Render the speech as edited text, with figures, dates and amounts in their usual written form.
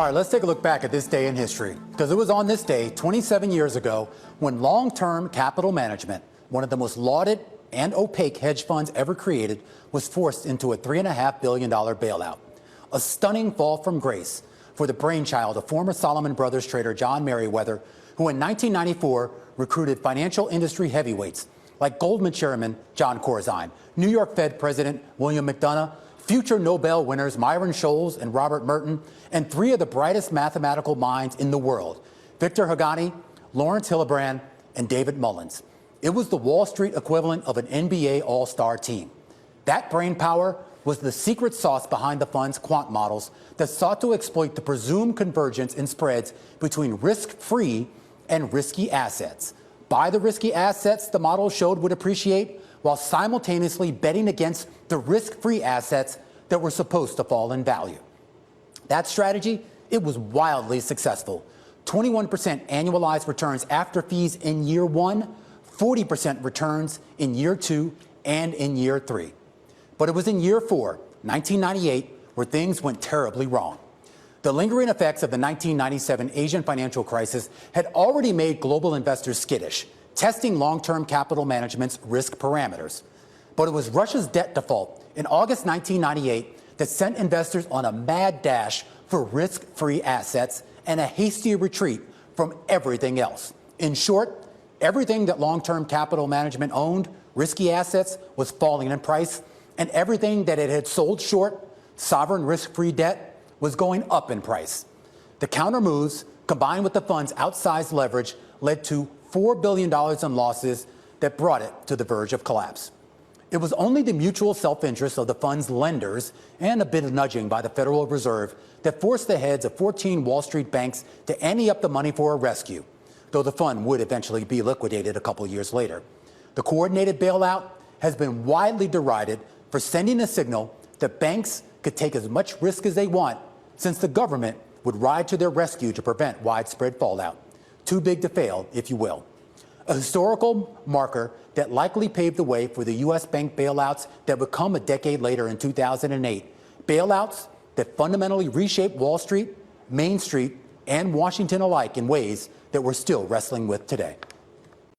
All right, let's take a look back at this day in history, because it was on this day 27 years ago when long-term capital management, one of the most lauded and opaque hedge funds ever created, was forced into a $3.5 billion bailout. A stunning fall from grace for the brainchild of former Salomon Brothers trader John Meriwether, who in 1994 recruited financial industry heavyweights like Goldman chairman John Corzine, New York Fed President William McDonough, future Nobel winners Myron Scholes and Robert Merton, and three of the brightest mathematical minds in the world, Victor Hagani, Lawrence Hillenbrand, and David Mullins. It was the Wall Street equivalent of an NBA all-star team. That brainpower was the secret sauce behind the fund's quant models that sought to exploit the presumed convergence in spreads between risk-free and risky assets. Buy the risky assets the model showed would appreciate, while simultaneously betting against the risk-free assets that were supposed to fall in value. That strategy, it was wildly successful. 21% annualized returns after fees in year one, 40% returns in year two and in year three. But it was in year four, 1998, where things went terribly wrong. The lingering effects of the 1997 Asian financial crisis had already made global investors skittish, testing long-term capital management's risk parameters. But it was Russia's debt default in August 1998 that sent investors on a mad dash for risk-free assets and a hasty retreat from everything else. In short, everything that long-term capital management owned, risky assets, was falling in price, and everything that it had sold short, sovereign risk-free debt, was going up in price. The counter moves, combined with the fund's outsized leverage, led to $4 billion in losses that brought it to the verge of collapse. It was only the mutual self-interest of the fund's lenders and a bit of nudging by the Federal Reserve that forced the heads of 14 Wall Street banks to ante up the money for a rescue, though the fund would eventually be liquidated a couple years later. The coordinated bailout has been widely derided for sending a signal that banks could take as much risk as they want, since the government would ride to their rescue to prevent widespread fallout. Too big to fail, if you will. A historical marker that likely paved the way for the U.S. bank bailouts that would come a decade later in 2008. Bailouts that fundamentally reshaped Wall Street, Main Street, and Washington alike in ways that we're still wrestling with today.